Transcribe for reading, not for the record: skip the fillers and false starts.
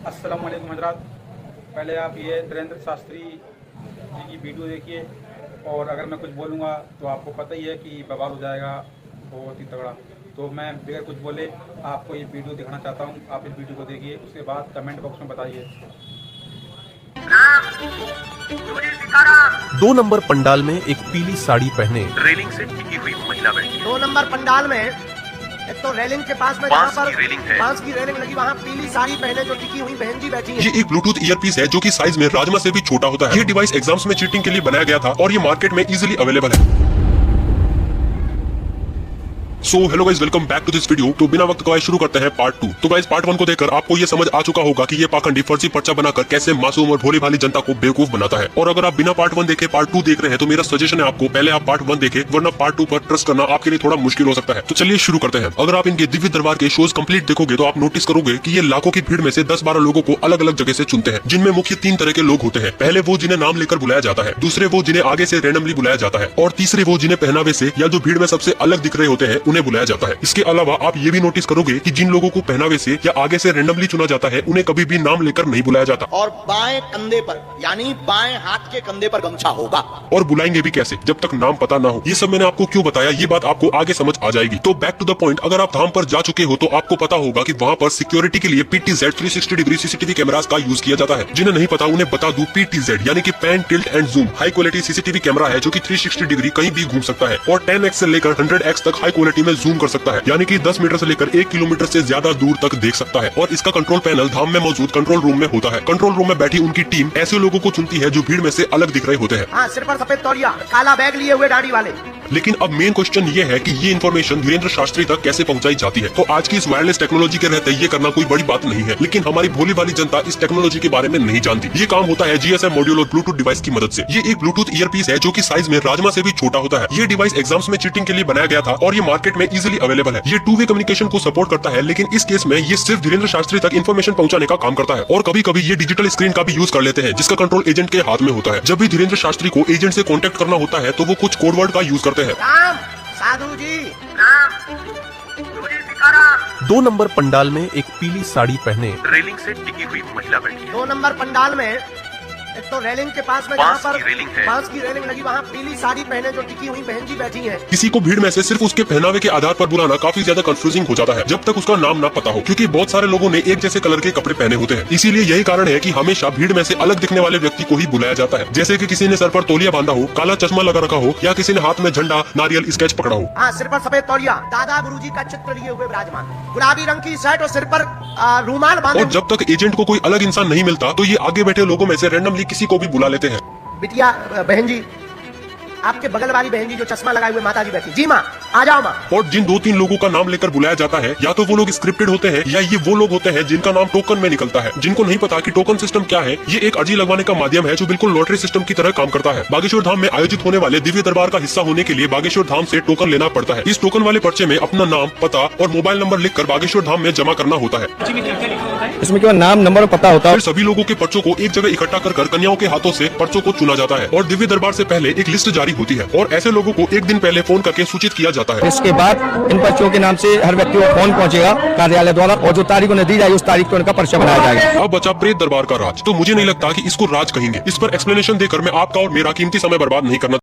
अस्सलाम वालेकुम हज़रात। पहले आप ये धीरेन्द्र शास्त्री जी की वीडियो देखिए, और अगर मैं कुछ बोलूँगा तो आपको पता ही है कि बवाल हो जाएगा बहुत ही तगड़ा। तो मैं बगैर कुछ बोले आपको ये वीडियो दिखाना चाहता हूँ। आप इस वीडियो को देखिए, उसके बाद कमेंट बॉक्स में बताइए। 2 नंबर पंडाल में एक पीली साड़ी पहने रेलिंग से टिकी हुई महिला बैठी है। 2 नंबर पंडाल में एक तो रेलिंग के पास में जहाँ बांस पर की रेलिंग है। बांस की रेलिंग लगी, वहाँ पीली साड़ी पहने जो टिकी हुई बहन जी बैठी है। ये एक ब्लूटूथ ईयरपीस है जो कि साइज में राजमा से भी छोटा होता है। ये डिवाइस एग्जाम्स में चीटिंग के लिए बनाया गया था और ये मार्केट में इजीली अवेलेबल है। So hello guys, welcome back to this video. तो बिना वक्त गवाए शुरू करते हैं पार्ट 2। तो गाइस पार्ट 1 को देखकर आपको ये समझ आ चुका होगा कि ये पाखंडी फर्जी पर्चा बनाकर कैसे मासूम और भोली भाली जनता को बेवकूफ बनाता है। और अगर आप बिना पार्ट 1 देखे पार्ट 2 देख रहे हैं तो मेरा सजेशन है आपको पहले आप पार्ट 1 देखें, वरना पार्ट 2 पर ट्रस्ट करना आपके लिए थोड़ा मुश्किल हो सकता है। तो चलिए शुरू करते हैं। अगर आप इनके दिव्य दरबार के शोज कंप्लीट देखोगे तो आप नोटिस करोगे कि ये लाखों की भीड़ में से 10-12 लोगों को अलग अलग जगह से चुनते हैं, जिनमें मुख्य 3 तरह के लोग होते हैं। पहले वो जिन्हें नाम लेकर बुलाया जाता है, दूसरे वो जिन्हें आगे से रैंडमली बुलाया जाता है, और तीसरे वो जिन्हें पहनावे से या जो भीड़ में सबसे अलग दिख रहे होते हैं उन्हें बुलाया जाता है। इसके अलावा आप ये भी नोटिस करोगे कि जिन लोगों को पहनावे से या आगे से रैंडमली चुना जाता है उन्हें कभी भी नाम लेकर नहीं बुलाया जाता। और बाएं कंधे पर यानी बाएं हाथ के कंधे पर गमछा होगा। और बुलाएंगे भी कैसे जब तक नाम पता ना हो। ये सब मैंने आपको क्यों बताया, ये बात आपको आगे समझ आ जाएगी। तो बैक टू द पॉइंट, अगर आप धाम पर जा चुके हो तो आपको पता होगा कि वहाँ पर सिक्योरिटी के लिए PTZ 360 डिग्री CCTV कैमरास का यूज किया जाता है। जिन्हें नहीं पता उन्हें बता दूं, PTZ यानी कि pan, tilt and zoom high quality CCTV camera है जो कि 360 डिग्री कहीं भी घूम सकता है और 10x से लेकर 100x तक हाई क्वालिटी में जूम कर सकता है, यानी कि 10 मीटर से लेकर 1 किलोमीटर से ज्यादा दूर तक देख सकता है। और इसका कंट्रोल पैनल धाम में मौजूद कंट्रोल रूम में होता है। कंट्रोल रूम में बैठी उनकी टीम ऐसे लोगों को चुनती है जो भीड़ में से अलग दिख रहे होते हैं। हाँ, सिर पर सफेद तौलिया, काला बैग लिए हुए दाढ़ी वाले। लेकिन अब मेन क्वेश्चन ये है कि ये इन्फॉर्मेशन धीरेन्द्र शास्त्री तक कैसे पहुंचाई जाती है। तो आज की इस वायरलेस टेक्नोलॉजी के रहते ये करना कोई बड़ी बात नहीं है, लेकिन हमारी भोली भाली जनता इस टेक्नोलॉजी के बारे में नहीं जानती। ये काम होता है GSM मॉड्यूल और ब्लूटूथ डिवाइस की मदद से। ये एक ब्लूटूथ ईयरपीस है जो कि साइज में राजमा से भी छोटा होता है। ये डिवाइस एग्जाम्स में चीटिंग के लिए बनाया गया था और ये मार्केट में इजीली अवेलेबल है। ये 2-वे कम्युनिकेशन को सपोर्ट करता है, लेकिन इस केस में ये सिर्फ धीरेन्द्र शास्त्री तक इन्फॉर्मेशन पहुंचाने का काम करता है। और कभी कभी ये डिजिटल स्क्रीन का भी यूज कर लेते हैं, जिसका कंट्रोल एजेंट के हाथ में होता है। जब भी धीरेन्द्र शास्त्री को एजेंट से कॉन्टेक्ट करना होता है तो वो कुछ कोड वर्ड का यूज करते हैं। राम साधु जी, 2 नंबर पंडाल में एक पीली साड़ी पहने रेलिंग से टिकी हुई महिला बैठी है। 2 नंबर पंडाल में एक तो रेलिंग के पास में जहाँ बांस पर की रेलिंग है। बांस की रेलिंग लगी, वहाँ पीली साड़ी पहने जो टिकी हुई बहन जी बैठी है। किसी को भीड़ में से सिर्फ उसके पहनावे के आधार पर बुलाना काफी ज्यादा कंफ्यूजिंग हो जाता है जब तक उसका नाम ना पता हो, क्योंकि बहुत सारे लोगों ने एक जैसे कलर के कपड़े पहने होते हैं। इसीलिए यही कारण है कि हमेशा भीड़ में से अलग दिखने वाले व्यक्ति को ही बुलाया जाता है, जैसे कि किसी ने सर पर तौलिया बांधा हो, काला चश्मा लगा रखा हो, या किसी ने हाथ में झंडा, नारियल, स्केच पकड़ा हो। हाँ, सिर पर सफेद तौलिया, दादा गुरुजी का चित्र लिए हुए विराजमान, गुलाबी रंग की शर्ट और सिर पर रूमाल बांधे। और जब तक एजेंट को कोई अलग इंसान नहीं मिलता तो ये आगे बैठे लोगों में से रैंडमली किसी को भी बुला लेते हैं। बिटिया, बहन जी, आपके बगल वाली बहन जी जो चश्मा लगाए हुए माता जी बैठी, जी माँ आ जाओ माँ। और जिन 2-3 लोगों का नाम लेकर बुलाया जाता है, या तो वो लोग स्क्रिप्टेड होते हैं या ये वो लोग होते हैं जिनका नाम टोकन में निकलता है। जिनको नहीं पता कि टोकन सिस्टम क्या है, ये एक अर्जी लगवाने का माध्यम है जो बिल्कुल लॉटरी सिस्टम की तरह काम करता है। बागेश्वर धाम में आयोजित होने वाले दिव्य दरबार का हिस्सा होने के लिए बागेश्वर धाम से टोकन लेना पड़ता है। इस टोकन वाले पर्चे में अपना नाम, पता और मोबाइल नंबर लिखकर बागेश्वर धाम में जमा करना होता है। इसमें केवल नाम, नंबर पता होता है। फिर सभी लोगों के पर्चों को एक जगह इकट्ठा कर कन्याओं के हाथों से पर्चों को चुना जाता है और दिव्य दरबार से पहले एक लिस्ट जारी होती है और ऐसे लोगों को एक दिन पहले फोन करके सूचित किया जाता है। इसके बाद इन पर्चियों के नाम से हर व्यक्ति को फोन पहुंचेगा कार्यालय द्वारा, और जो तारीख उन्हें दी जाएगी उस तारीख पर उनका पर्चा बनाया जाएगा। अब बचा प्रेत दरबार का राज। तो मुझे नहीं लगता कि इसको राज कहेंगे। इस पर एक्सप्लेनेशन देकर मैं आपका और मेरा कीमती समय बर्बाद नहीं करना